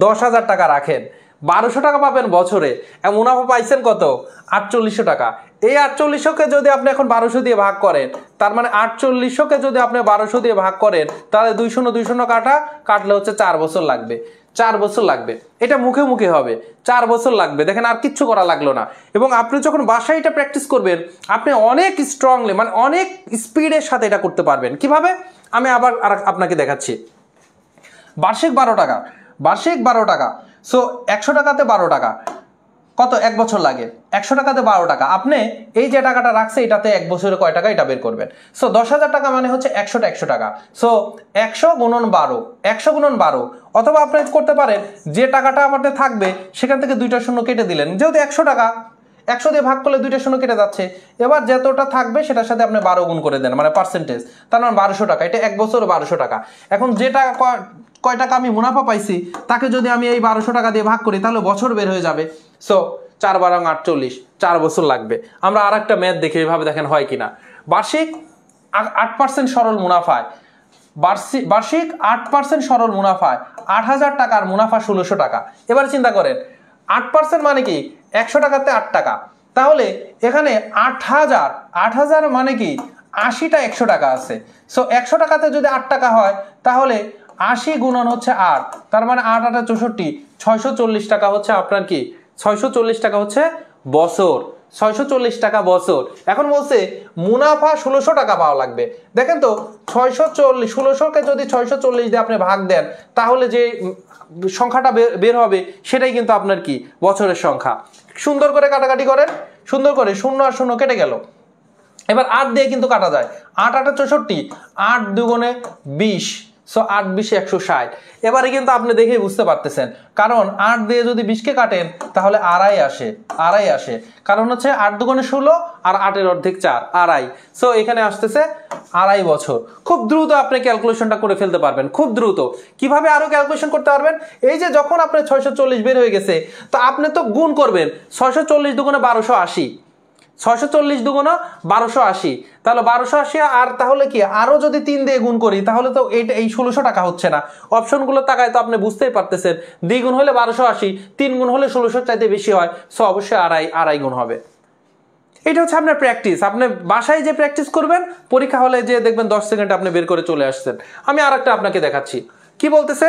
10,000 টাকা রাখেন, 1200 টাকা পাবেন বছরে। মুনাফা পাইছেন কত? 4800 টাকা। এই 4800কে যদি আপনি এখন 1200 দিয়ে ভাগ করেন, তার মানে 4800কে যদি আপনি 1200 দিয়ে ভাগ করেন তাহলে 200 কাটলে হচ্ছে 4 বছর লাগবে। 4 বছর লাগবে। এটা মুখে মুখে হবে, 4 বছর লাগবে। দেখেন আর কিচ্ছু করা লাগলো না। এবং আপনি যখন বাসায় এটা প্র্যাকটিস করবেন আপনি অনেক স্ট্রংলি মানে অনেক স্পিডের সাথে এটা করতে পারবেন। কিভাবে? আমি আবার আপনাকে দেখাচ্ছি। বার্ষিক 12 টাকা, বার্ষিক 12 টাকা। সো 100 টাকাতে 12 টাকা কত? 1 বছর লাগে। 100 টাকাতে 12 টাকা। আপনি এই যে টাকাটা রাখছে এটাতে 1 বছরে কয় টাকা এটা বের করবেন। সো 10,000 টাকা মানে হচ্ছে 100টা 100 টাকা। সো 100 গুণন 12, 100 গুণন 12। অথবা আপনি করতে পারেন যে টাকাটা আমাদের থাকবে সেখান থেকে দুইটা শূন্য কেটে দিলেন। যেহেতু 100 টাকা, 100 দিয়ে ভাগ করলে দুইটা শূন্য কেটে যাচ্ছে। এবার যতটা থাকবে সেটার সাথে আপনি 12 গুণ করে দেন মানে পার্সেন্টেজ। তার মানে 1200 টাকা। এটা 1 বছর 1200 টাকা। এখন যেটা কয় টাকা আমি মুনাফা পাইছি তাকে যদি আমি এই 1200 টাকা দিয়ে ভাগ করি তাহলে বছর বের হয়ে যাবে। সো 4 12 48, 4 বছর লাগবে। আমরা আর একটা ম্যাথ দেখি এভাবে দেখেন হয় কিনা। বার্ষিক 8% সরল মুনাফায়, বার্ষিক 8% সরল মুনাফায় 8,000 টাকার মুনাফা 1600 টাকা। এবার চিন্তা করেন 8% মানে কি 100 টাকাতে 8 টাকা। তাহলে এখানে 8,000 মানে কি 80টা 100 টাকা আছে। সো 100 টাকাতে যদি 8 টাকা হয় তাহলে 80 গুণন হচ্ছে 8, তার মানে 8 8 64, 640 টাকা হচ্ছে আপনার কি 640 টাকা হচ্ছে বছর। 640 টাকা বছর। এখন বলছে মুনাফা 1600 টাকা পাওয়া লাগবে। দেখেন তো 640, 1600কে যদি 640 দিয়ে আপনি ভাগ দেন তাহলে যে সংখ্যাটা বের হবে সেটাই কিন্তু আপনার কি বছরের সংখ্যা। সুন্দর করে কাটাকাটি করেন, সুন্দর করে 0 আর 0 কেটে গেল। এবার 8 দিয়ে কিন্তু কাটা যায়। 8 8 64, 8 দুগুণে 20। সো 8 20 160। এবারে কিন্তু আপনি দেখেই বুঝতে পারতেছেন, কারণ 8 দিয়ে যদি 20কে কাটেন তাহলে আড়াই আসে। কারণ হচ্ছে 8 দুগুণে 16 আর 8-এর অর্ধেক 4, আড়াই। সো এখানে আসতেছে আড়াই বছর। খুব দ্রুত আপনি ক্যালকুলেশনটা করে ফেলতে পারবেন, খুব দ্রুত। কিভাবে আরো ক্যালকুলেশন করতে পারবেন? এই যে যখন আপনার 640 বের হয়ে গেছে তো আপনি তো গুণ করবেন। 640 দুগুণে 1280, 640 দুগুণ 1280, তাহলে 1280 আর তাহলে কি আরো যদি 3 দিয়ে গুণ করি তাহলে তো এই 1600 টাকা হচ্ছে না। অপশনগুলো তাকায় তো আপনি বুঝতেই পারতেছেন, দ্বিগুণ হলে 1280, 3 গুণ হলে 1600 চাইতে বেশি হয়। সো অবশ্যই আড়াই গুণ হবে। এটা হচ্ছে আপনার প্র্যাকটিস। আপনি বাসায় যে প্র্যাকটিস করবেন, পরীক্ষা হলে যে দেখবেন 10 সেকেন্ডে আপনি বের করে চলে আসছেন। আমি আরেকটা আপনাকে দেখাচ্ছি কি বলতেছে।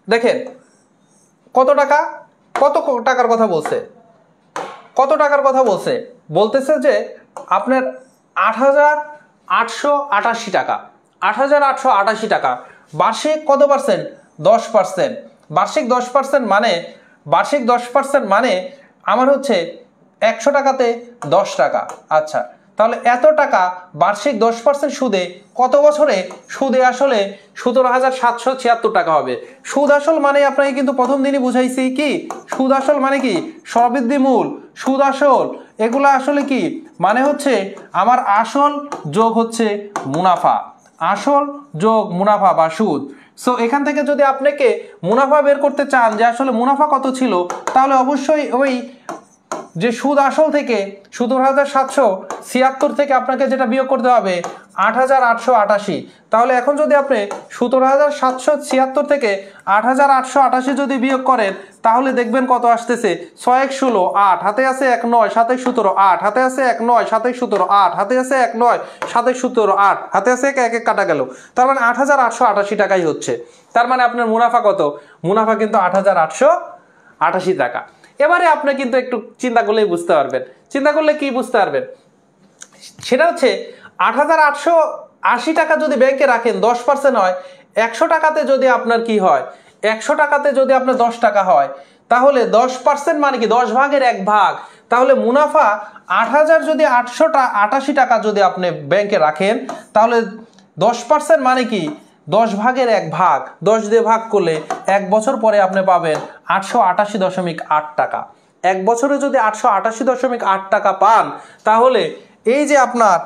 দেখেন কত টাকার কথা বলছে, কত টাকার কথা বলছে। বলতেছে যে আপনার 8,888 টাকা, 8,888 টাকা। বার্ষিক কত পার্সেন্ট? 10%। বার্ষিক 10% মানে আমার হচ্ছে 100 টাকাতে 10 টাকা। আচ্ছা, তাহলে এত টাকা বার্ষিক 10% সুদে কত বছরে? সুদে আসলে 17,776 টাকা হবে। সুদ আসল মানে আপনাকে কিন্তু প্রথম দিনই বুঝাইছি কি সুদ আসল মানে কি সবৃদ্ধি মূল। সুদ আসল এগুলো আসলে কি মানে হচ্ছে আমার আসল যোগ হচ্ছে মুনাফা, আসল যোগ মুনাফা বা সুদ। সো এখান থেকে যদি আপনাকে মুনাফা বের করতে চান যে আসলে মুনাফা কত ছিল, তাহলে অবশ্যই ওই যে সুদ আসল থেকে 17,776 থেকে আপনাকে যেটা বিয়োগ করতে হবে 8,888। তাহলে এখন যদি আপনি 17,776 থেকে 8,888 যদি বিয়োগ করেন তাহলে দেখবেন কত আসতেছে 6 × 16 8, হাতে আছে 1 9 7 × 17 8, হাতে আছে 1 9 7 × 17 8, হাতে আছে 1 9 7 × 17 8, হাতে আছে 1 1 কাটা গেল। তার মানে 8,888 টাকাই হচ্ছে। তার মানে আপনার মুনাফা কত? মুনাফা কিন্তু 8,888 টাকা। এবারে আপনি কিন্তু একটু চিন্তা করলেই বুঝতে পারবেন। চিন্তা করলে কি বুঝতে পারবেন? সেটা হচ্ছে 8,880 টাকা যদি ব্যাংকে রাখেন 10% হয়, 100 টাকাতে যদি আপনার কি হয়, 100 টাকাতে যদি আপনার 10 টাকা হয়, তাহলে 10% মানে কি 10 ভাগের 1 ভাগ। তাহলে মুনাফা 8,000 যদি 888 টাকা যদি আপনি ব্যাংকে রাখেন তাহলে 10% মানে কি 10 ভাগের 1 ভাগ, 10 দিয়ে ভাগ করলে 1 বছর পরে আপনি পাবেন 888.8 টাকা। 1 বছরে যদি 888.8 টাকা পান তাহলে এই যে আপনার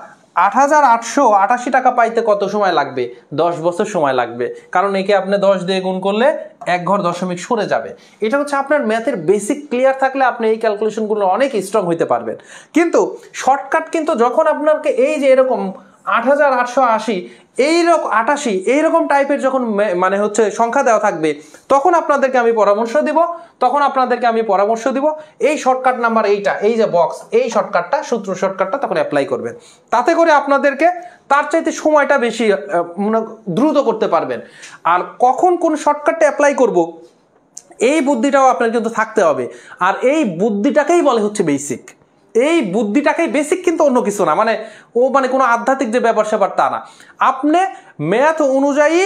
8,888 টাকা পাইতে কত সময় লাগবে? 10 বছর সময় লাগবে, কারণ একে আপনি 10 দিয়ে গুণ করলে 1 ঘর দশমিক সরে যাবে। এটা হচ্ছে আপনার ম্যাথের বেসিক ক্লিয়ার থাকলে আপনি এই ক্যালকুলেশনগুলো অনেক স্ট্রং হইতে পারবেন। কিন্তু শর্টকাট কিন্তু যখন আপনাকে এই যে এরকম 8,880 এইরকম 88 এইরকম টাইপের যখন মানে হচ্ছে সংখ্যা দেওয়া থাকবে তখন আপনাদেরকে আমি পরামর্শ দিব এই শর্টকাট নাম্বার এইটা, এই যে বক্স, এই শর্টকাটটা সূত্র শর্টকাটটা তখন অ্যাপ্লাই করবেন। তাতে করে আপনাদেরকে তার চাইতে সময়টা বেশি দ্রুত করতে পারবেন। আর কখন কোন শর্টকাটটা অ্যাপ্লাই করব এই বুদ্ধিটাও আপনার কিন্তু থাকতে হবে। আর এই বুদ্ধিটাকেই বলে হচ্ছে বেসিক। এই বুদ্ধিটাকেই বেসিক, কিন্তু অন্য কিছু না। মানে কোনো আধ্যাত্মিক যে ব্যাপার স্যাপার তা না। আপনি ম্যাথ অনুযায়ী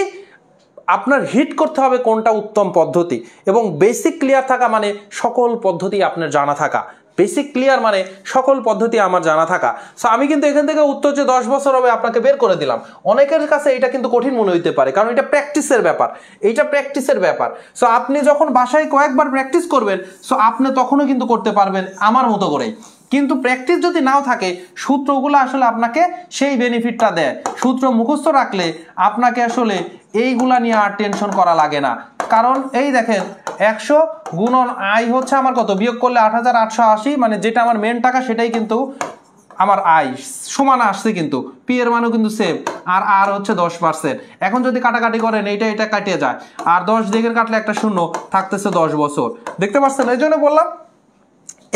আপনার হিট করতে হবে কোনটা উত্তম পদ্ধতি, এবং বেসিক ক্লিয়ার থাকা মানে সকল পদ্ধতি আপনার জানা থাকা। বেসিক ক্লিয়ার মানে সকল পদ্ধতি আমার জানা থাকা। সো আমি কিন্তু এখান থেকে উত্তর যে 10 বছর হবে আপনাকে বের করে দিলাম। অনেকের কাছে এটা কিন্তু কঠিন মনে হইতে পারে, কারণ এটা প্র্যাকটিসের ব্যাপার। সো আপনি যখন বাসায় কয়েকবার প্র্যাকটিস করবেন সো আপনি তখনও কিন্তু করতে পারবেন আমার মতো করেই। কিন্তু প্র্যাকটিস যদি নাও থাকে, সূত্রগুলো আসলে আপনাকে সেই বেনিফিটটা দেয়। সূত্র মুখস্থ রাখলে আপনাকে আসলে এইগুলা নিয়ে আর টেনশন করা লাগে না। কারণ এই দেখেন 100 গুণন আই হচ্ছে আমার কত, বিয়োগ করলে 8,880, মানে যেটা আমার মেন টাকা সেটাই কিন্তু আমার আই সমান আসছে, কিন্তু পি এর মানও কিন্তু সেম। আর হচ্ছে 10%। এখন যদি কাটাকাটি করেন এটা কাটিয়ে যায়, আর 10 দিকের কাটলে একটা শূন্য থাকতেছে 10 বছর। দেখতে পাচ্ছেন? এই জন্য বললাম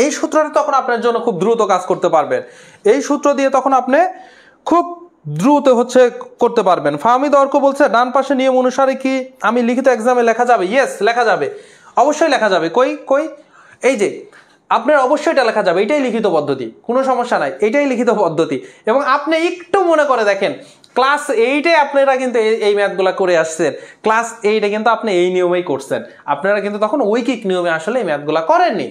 এই সূত্রটা তখন আপনার জন্য খুব দ্রুত কাজ করতে পারবেন। এই সূত্র দিয়ে তখন আপনি খুব দ্রুত হচ্ছে করতে পারবেন। ফাহমিদ অর্ক বলছে ডান পাশে নিয়ম অনুসারে কি আমি লিখিত এক্সামে লেখা যাবে? ইয়েস, লেখা যাবে, অবশ্যই লেখা যাবে। কই এই যে আপনার অবশ্যই এটা লেখা যাবে, এটাই লিখিত পদ্ধতি, কোনো সমস্যা নাই, এটাই লিখিত পদ্ধতি। এবং আপনি একটু মনে করে দেখেন, ক্লাস 8-এ আপনারা কিন্তু এই ম্যাথগুলো করে আসছেন, ক্লাস 8-এ কিন্তু আপনি এই নিয়মেই করছেন। আপনারা কিন্তু তখন ঐকিক নিয়মে আসলে এই ম্যাথগুলো করেননি।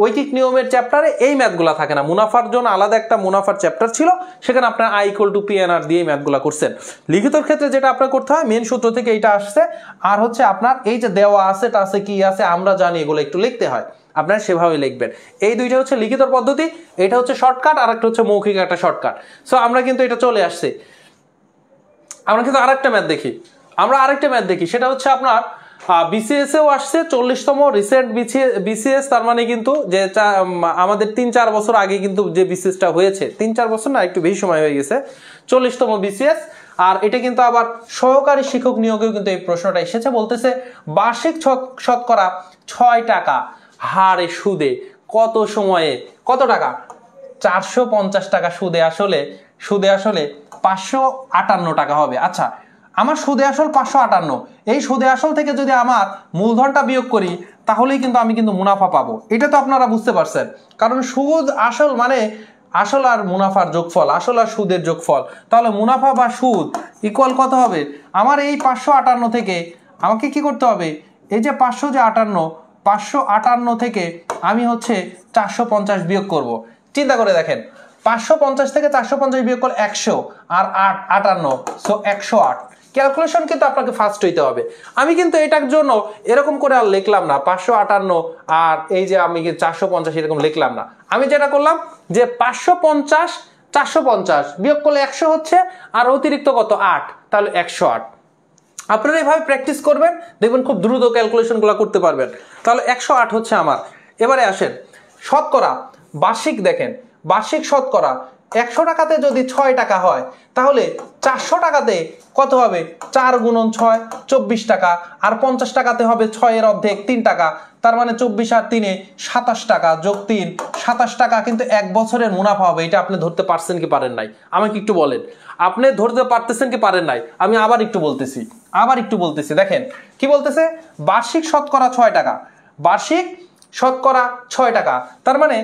ঐকিক নিয়মের চ্যাপ্টারে এই ম্যাথগুলো থাকে না। মুনাফার জন্য আলাদা একটা মুনাফার চ্যাপ্টার ছিল, সেখানে আপনার I = PNR দিয়ে ম্যাথগুলো করছেন। লিখিতর ক্ষেত্রে যেটা আপনার করতে হয়, মেন সূত্র থেকে এইটা আসছে, আর হচ্ছে আপনার এই যে দেওয়া আছে টাছে কি আছে আমরা জানি, এগুলো একটু লিখতে হয়, আপনারা সেভাবে লিখবেন। এই দুইটা হচ্ছে লিখিত পদ্ধতি, এটা হচ্ছে শর্টকাট, আর একটা হচ্ছে মৌখিক একটা শর্টকাট। সো আমরা কিন্তু এটা চলে আসছে। আমরা কিন্তু আরেকটা ম্যাথ দেখি, সেটা হচ্ছে আপনার বিসিএস এও আসছে 40তম রিসেন্ট বিসিএস। তার মানে কিন্তু যে আমাদের 3-4 বছর আগে কিন্তু যে বিসিএসটা হয়েছে, 3-4 বছর না, একটু বেশি সময় হয়ে গেছে, 40তম বিসিএস। আর এটা কিন্তু আবার সহকারী শিক্ষক নিয়োগেও কিন্তু এই প্রশ্নটা এসেছে। বলতেছে বার্ষিক শতকরা 6 টাকা হারে সুদে কত সময়ে কত টাকা? 450 টাকা সুদে আসলে 558 টাকা হবে। আচ্ছা, আমার সুদে আসল 558, এই সুদে আসল থেকে যদি আমার মূলধনটা বিয়োগ করি তাহলেই কিন্তু আমি কিন্তু মুনাফা পাবো। এটা তো আপনারা বুঝতে পারছেন, কারণ সুদ আসল মানে আসল আর মুনাফার যোগফল, আসল আর সুদের যোগফল। তাহলে মুনাফা বা সুদ ইকুয়াল কত হবে? আমার এই 558 থেকে আমাকে কি করতে হবে? এই যে 558 থেকে আমি হচ্ছে 450 বিয়োগ করব। চিন্তা করে দেখেন, 550 থেকে 450 বিয়োগ করলে 100, আর 58, সো 108। ক্যালকুলেশন কিন্তু আপনাকে ফাস্ট হইতে হবে। আমি কিন্তু এটার জন্য এরকম করে আর লিখলাম না 558 আর এই যে আমি 450 এরকম লিখলাম না। আমি যেটা করলাম যে 550 450 বিয়োগ করলে 100 হচ্ছে, আর অতিরিক্ত কত 8, তাহলে 108। আপনারা এইভাবে প্র্যাকটিস করবেন, দেখবেন খুব দ্রুত ক্যালকুলেশনগুলো করতে পারবেন। তাহলে 108 হচ্ছে আমার। এবারে আসেন শতকরা বার্ষিক দেখেন, বার্ষিক শতকরা 100 টাকাতে যদি 6 টাকা হয় তাহলে 400 টাকাতে কত হবে? 4 গুণন 6 24 টাকা, আর 50 টাকাতে হবে 6 এর অর্ধেক 3 টাকা, তার মানে 24 আর 3 27 টাকা যোগ 3 27 টাকা কিন্তু এক বছরের মুনাফা হবে। এটা আপনি ধরতে পারছেন কি পারেন নাই? আমাকে একটু বলেন, আপনি ধরতে পারতেছেন কি পারেন নাই? আমি আবার একটু বলতেছি, দেখেন কি বলতেছে, বার্ষিক শতকরা 6 টাকা, বার্ষিক শতকরা 6 টাকা, তার মানে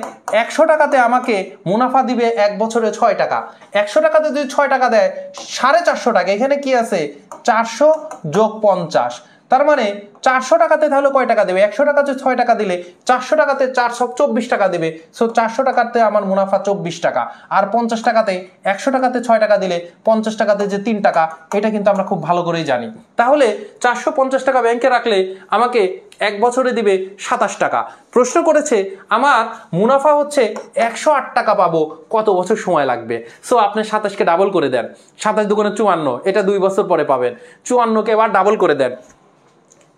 100 টাকাতে আমাকে মুনাফা দিবে এক বছরে 6 টাকা। 100 টাকাতে যদি 6 টাকা দেয় 450 টাকা, এখানে কি আছে? 400 যোগ 50, তার মানে 400 টাকাতে তাহলে কয় টাকা দেবে? 100 টাকাতে 6 টাকা দিলে 400 টাকাতে 424 টাকা দেবে। সো 400 টাকাতে আমার মুনাফা 24 টাকা, আর 50 টাকাতে 100 টাকাতে 6 টাকা দিলে 50 টাকাতে যে 3 টাকা, এটা কিন্তু আমরা খুব ভালো করেই জানি। তাহলে 450 টাকা ব্যাংকে রাখলে আমাকে এক বছরে দিবে 27 টাকা। প্রশ্ন করেছে আমার মুনাফা হচ্ছে 108 টাকা পাবো, কত বছর সময় লাগবে? সো আপনি 27কে ডাবল করে দেন, 27 দুগুণে 54, এটা 2 বছর পরে পাবেন। 54কে এবার ডাবল করে দেন,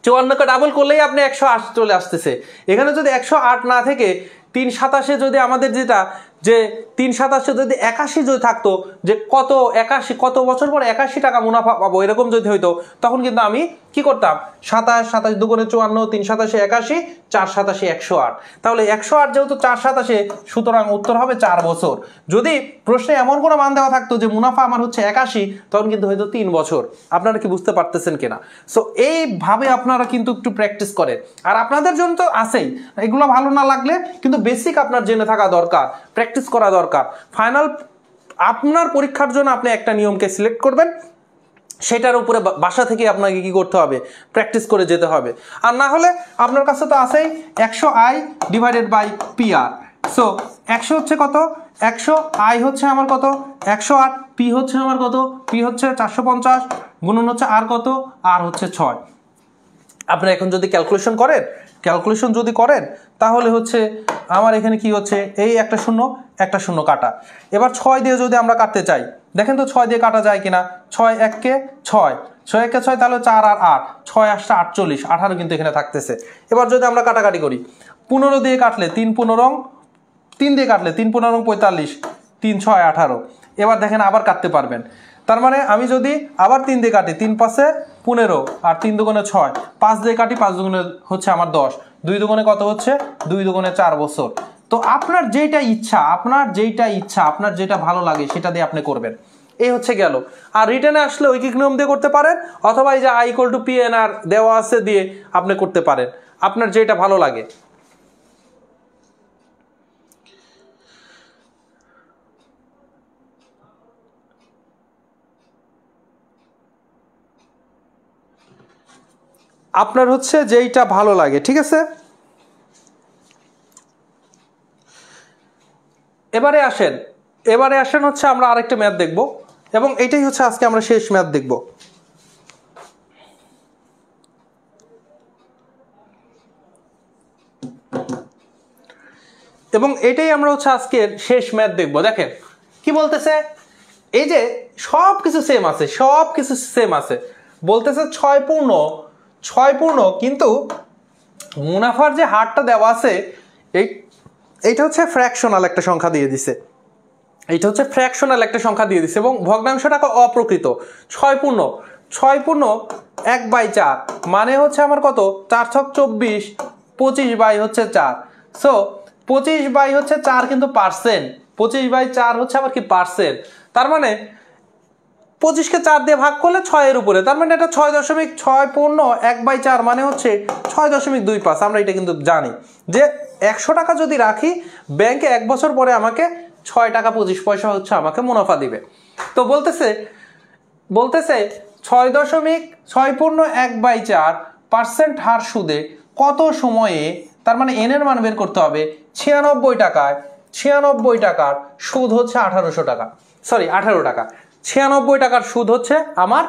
54কে ডাবল করলেই আপনি 108 চলে আসতেছে। এখানে যদি 108 না থেকে 327 যদি আমাদের যেটা যে 327 যদি 81 যদি থাকতো, যে কত 81 কত বছর পর 81 টাকা মুনাফা পাবো, এরকম যদি হইতো, তখন কিন্তু আমি কি করতাম? 27 দুগুণে 54, 327 81, 427 108, তাহলে 108 যেহেতু 427, সুতরাং উত্তর হবে 4 বছর। যদি প্রশ্নে এমন কোনো মান দেওয়া থাকতো যে মুনাফা আমার হচ্ছে 81, তখন কিন্তু হয়তো 3 বছর। আপনারা কি বুঝতে পারতেছেন কিনা? সো এইভাবে আপনারা কিন্তু একটু প্র্যাকটিস করেন, আর আপনাদের জন্য তো আছেই, এগুলো ভালো না লাগলে কিন্তু বেসিক আপনার জেনে থাকা দরকার, প্র্যাকটিস করা দরকার। ফাইনাল আপনার পরীক্ষার জন্য আপনি একটা নিয়মকে সিলেক্ট করবেন, সেটার উপরে বাসা থেকে আপনাকে কি করতে হবে? প্র্যাকটিস করে যেতে হবে। আর না হলে আপনার কাছে তো আছেই 100i divided by PR। So 100 হচ্ছে কত? 100i হচ্ছে আমার কত? 108, p হচ্ছে আমার কত? p হচ্ছে 450, গুণন হচ্ছে আর কত? আর হচ্ছে 6। আপনি এখন যদি ক্যালকুলেশন যদি করেন তাহলে হচ্ছে আমার এখানে কি হচ্ছে? এই একটা শূন্য কাটা। এবার 6 দিয়ে যদি আমরা কাটতে চাই, দেখেন তো 6 দিয়ে কাটা যায় কিনা? 6 1 6, 6 1 6, তাহলে 4 আর 8, 6 8 48, 18 কিন্তু এখানে থাকতেছে। এবার যদি আমরা কাটাকাটি করি, 15 দিয়ে কাটলে 3 দিয়ে কাটলে 3 15 45, 3 6 18। এবার দেখেন আবার কাটতে পারবেন, তার মানে আমি যদি আবার 3 দিয়ে কাটি, 3 5 15, আর 3 দুগুণে 6, 5 দিয়ে কাটি, 5 দুগুণে হচ্ছে আমার 10, 2 দুগুণে কত হচ্ছে? 2 দুগুণে 4 বছর। তো আপনার যেটা ইচ্ছা, আপনার যেটা ভালো লাগে সেটা দিয়ে আপনি করবেন। এই হচ্ছে গেল। আর রিটেনে আসলে ঐকিক নিয়ম দিয়ে করতে পারেন, অথবা এই যে I = PNR দেওয়া আছে দিয়ে আপনি করতে পারেন, আপনার যেটা ভালো লাগে। আপনার হচ্ছে যেইটা ভালো লাগে, ঠিক আছে? এবারে আসেন হচ্ছে আমরা আরেকটা ম্যাথ দেখব, এবং এটাই হচ্ছে আজকে আমরা শেষ ম্যাথ দেখব। এবং এটাই আমরা হচ্ছে আজকের শেষ ম্যাথ দেখব। দেখেন কি বলতেছে, এই যে সবকিছু সেম আছে, বলতেছে 6 পূর্ণ, কিন্তু মুনাফার যে হারটা দেওয়া আছে এইটা হচ্ছে ফ্র্যাকশনাল একটা সংখ্যা দিয়ে দিছে, এবং ভগ্নাংশটাকে অপ্রকৃত। 6 পূর্ণ 1/4, মানে হচ্ছে আমার কত? 4 ছক 24, 25 বাই হচ্ছে 4। সো 25 বাই হচ্ছে 4 কিন্তু পার্সেন্ট, 25/4 হচ্ছে আবার কি পার্সেন্ট, তার মানে 25কে 4 দিয়ে ভাগ করলে 6 এর উপরে, তার মানে এটা 6.6 পূর্ণ 1/4, মানে হচ্ছে 6.25। আমরা এটা কিন্তু জানি যে 100 টাকা যদি রাখি ব্যাংকে এক বছর পরে আমাকে 6 টাকা 25 পয়সা হচ্ছে আমাকে মুনাফা দিবে। তো বলতেছে 6.6 পূর্ণ 1/4% হার সুদে কত সময়ে, তার মানে n এর মান বের করতে হবে। 96 টাকার সুদ হচ্ছে 18 টাকা। 96 টাকার সুদ হচ্ছে আমার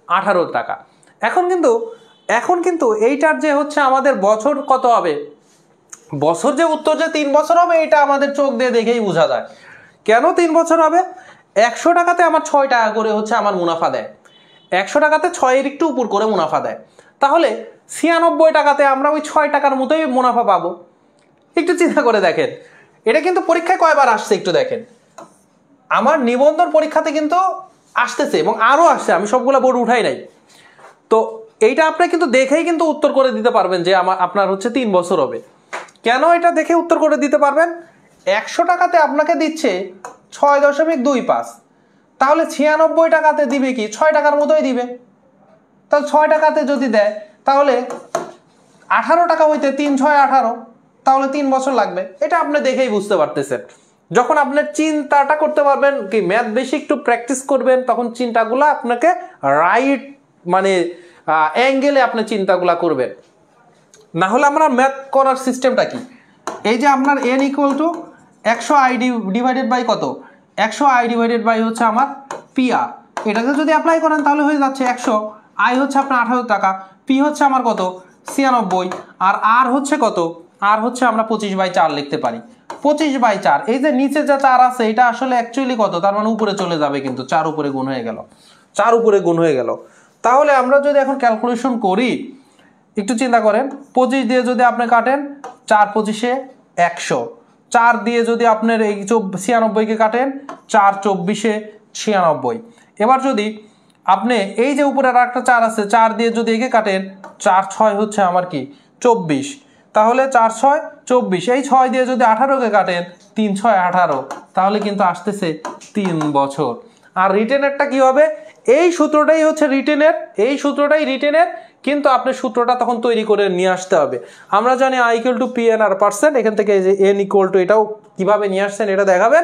18 টাকা। এখন কিন্তু এইটার যে হচ্ছে আমাদের বছর কত হবে, বছর যে উত্তর যে 3 বছর হবে, এটা আমাদের চোখ দিয়ে দেখেই বোঝা যায়। কেন 3 বছর হবে? 100 টাকাতে আমার 6 টাকা করে হচ্ছে আমার মুনাফা দেয়, 100 টাকাতে 6 এর একটু উপর করে মুনাফা দেয়, তাহলে 96 টাকাতে আমরা ওই 6 টাকার মতোই মুনাফা পাবো। একটু চিন্তা করে দেখেন, এটা কিন্তু পরীক্ষায় কয়বার আসছে একটু দেখেন, আমার নিবন্ধন পরীক্ষাতে কিন্তু আসতেছে এবং আরও আসছে, আমি সবগুলো বোর্ড উঠাই নাই। তো এইটা আপনি কিন্তু দেখেই কিন্তু উত্তর করে দিতে পারবেন যে আপনার হচ্ছে 3 বছর হবে। কেন এটা দেখে উত্তর করে দিতে পারবেন? 100 টাকাতে আপনাকে দিচ্ছে 6.25, তাহলে 96 টাকাতে দিবে কি 6 টাকার মতোই দিবে। তাহলে 6 টাকাতে যদি দেয় তাহলে 18 টাকা হইতে 3 6 18, তাহলে 3 বছর লাগবে। এটা আপনি দেখেই বুঝতে পারতেছেন। যখন আপনার চিন্তাটা করতে পারবেন কি, ম্যাথ বেশি একটু প্র্যাকটিস করবেন, তখন চিন্তাগুলো আপনাকে রাইট মানে অ্যাঙ্গেলে আপনি চিন্তাগুলো করবেন। না হলে আমরা ম্যাথ করার সিস্টেমটা কি, এই যে আপনার n equal to 100i divided by কত, 100i ডিভাইডেড বাই হচ্ছে আমার PR, এটাকে যদি অ্যাপ্লাই করেন তাহলে হয়ে যাচ্ছে 100, i হচ্ছে আপনার 18 টাকা, p হচ্ছে আমার কত 96, আর r হচ্ছে কত, r হচ্ছে আমরা 25/4 লিখতে পারি। 25/4, এই যে নিচে যা 4 আছে এটা আসলে অ্যাকচুয়ালি কত, তার মানে উপরে চলে যাবে, কিন্তু 4 উপরে গুণ হয়ে গেল, 4 উপরে গুণ হয়ে গেল। তাহলে আমরা যদি এখন ক্যালকুলেশন করি, একটু চিন্তা করেন, 25 দিয়ে যদি আপনি কাটেন 4 25-এ 100, 4 দিয়ে যদি আপনার এই 96-কে কাটেন 4 24-এ 96। এবার যদি আপনি এই যে উপরে আর একটা 4 আছে, 4 দিয়ে যদি একে কাটেন 4 6 হচ্ছে আমার কি 24, তাহলে 4 6 24, এই 6 দিয়ে যদি 18-কে কাটেন 3 6 18, তাহলে কিন্তু আসতেছে 3 বছর। আর রিটেনেরটা কি হবে, এই সূত্রটাই হচ্ছে রিটেনের, এই সূত্রটাই রিটেনের, কিন্তু আপনি সূত্রটা তখন তৈরি করে নিয়ে আসতে হবে। আমরা জানি i ইকুয়াল টু PNR%, এখান থেকে যে n ইকুয়াল টু এটাও কিভাবে নিয়ে আসছেন এটা দেখাবেন।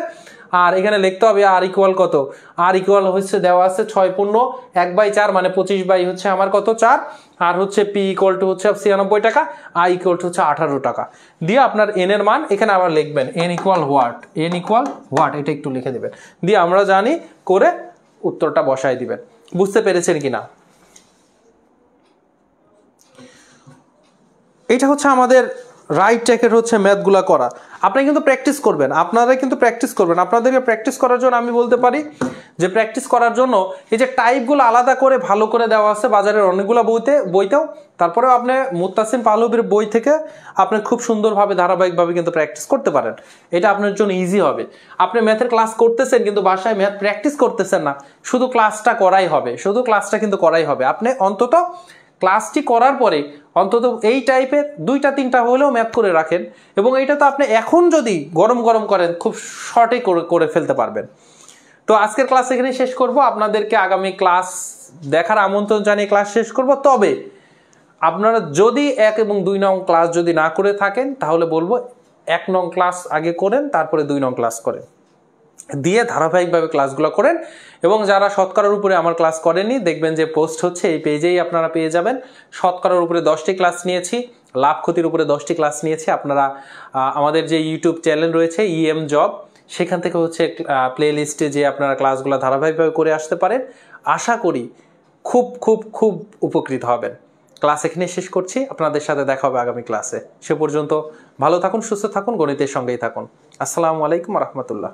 আর এখানে লিখতে হবে r ইকুয়াল কত, r ইকুয়াল হচ্ছে দেওয়া আছে 6 পূর্ণ 1/4 মানে 25 বাই হচ্ছে আমার কত 4, আর হচ্ছে p ইকুয়াল টু হচ্ছে 96 টাকা, i ইকুয়াল টু হচ্ছে 18 টাকা দিয়ে আপনার n এর মান এখানে আবার লিখবেন n ইকুয়াল হোয়াট, এটা একটু লিখে দেবেন, দিয়ে আমরা জানি করে উত্তরটা বসায় দিবেন। বুঝতে পেরেছেন কিনা? এটা হচ্ছে আমাদের রাইট ট্র্যাকের হচ্ছে ম্যাথগুলো করা। আপনি কিন্তু প্র্যাকটিস করবেন, আপনাদেরকে প্র্যাকটিস করার জন্য আমি বলতে পারি যে প্র্যাকটিস করার জন্য এই যে টাইপগুলো আলাদা করে ভালো করে দেওয়া আছে বাজারের অনেকগুলো বইতেও, তারপরেও আপনি মুত্তাসিম পাহলভির বই থেকে আপনি খুব সুন্দরভাবে ধারাবাহিকভাবে কিন্তু প্র্যাকটিস করতে পারেন। এটা আপনার জন্য ইজি হবে। আপনি ম্যাথের ক্লাস করতেছেন কিন্তু বাসায় ম্যাথ প্র্যাকটিস করতেছেন না, শুধু ক্লাসটা করাই হবে। আপনি অন্তত ক্লাসটি করার পরে অন্তত এই টাইপের 2টা 3টা হলেও ম্যাথ করে রাখেন, এবং এইটা তো আপনি এখন যদি গরম করেন খুব শর্টে করে ফেলতে পারবেন। তো আজকের ক্লাস এখানে শেষ করব, আপনাদেরকে আগামী ক্লাস দেখার আমন্ত্রণ জানিয়ে ক্লাস শেষ করব। তবে আপনারা যদি 1 এবং 2 নং ক্লাস যদি না করে থাকেন তাহলে বলবো 1 নং ক্লাস আগে করেন, তারপরে 2 নং ক্লাস করেন, দিয়ে ধারাবাহিকভাবে ক্লাসগুলো করেন। এবং যারা শতকরার উপরে আমার ক্লাস করেননি, দেখবেন যে পোস্ট হচ্ছে এই পেজেই আপনারা পেয়ে যাবেন। শতকরার উপরে 10টি ক্লাস নিয়েছি, লাভ ক্ষতির উপরে 10টি ক্লাস নিয়েছি। আপনারা আমাদের যে ইউটিউব চ্যানেল রয়েছে EM জব, সেখান থেকে হচ্ছে প্লে লিস্টে যে আপনারা ক্লাসগুলো ধারাবাহিকভাবে করে আসতে পারেন। আশা করি খুব খুব খুব উপকৃত হবেন। ক্লাস এখানে শেষ করছি, আপনাদের সাথে দেখা হবে আগামী ক্লাসে। সে পর্যন্ত ভালো থাকুন, সুস্থ থাকুন, গণিতের সঙ্গেই থাকুন। আসসালামু আলাইকুম রহমতুল্লাহ।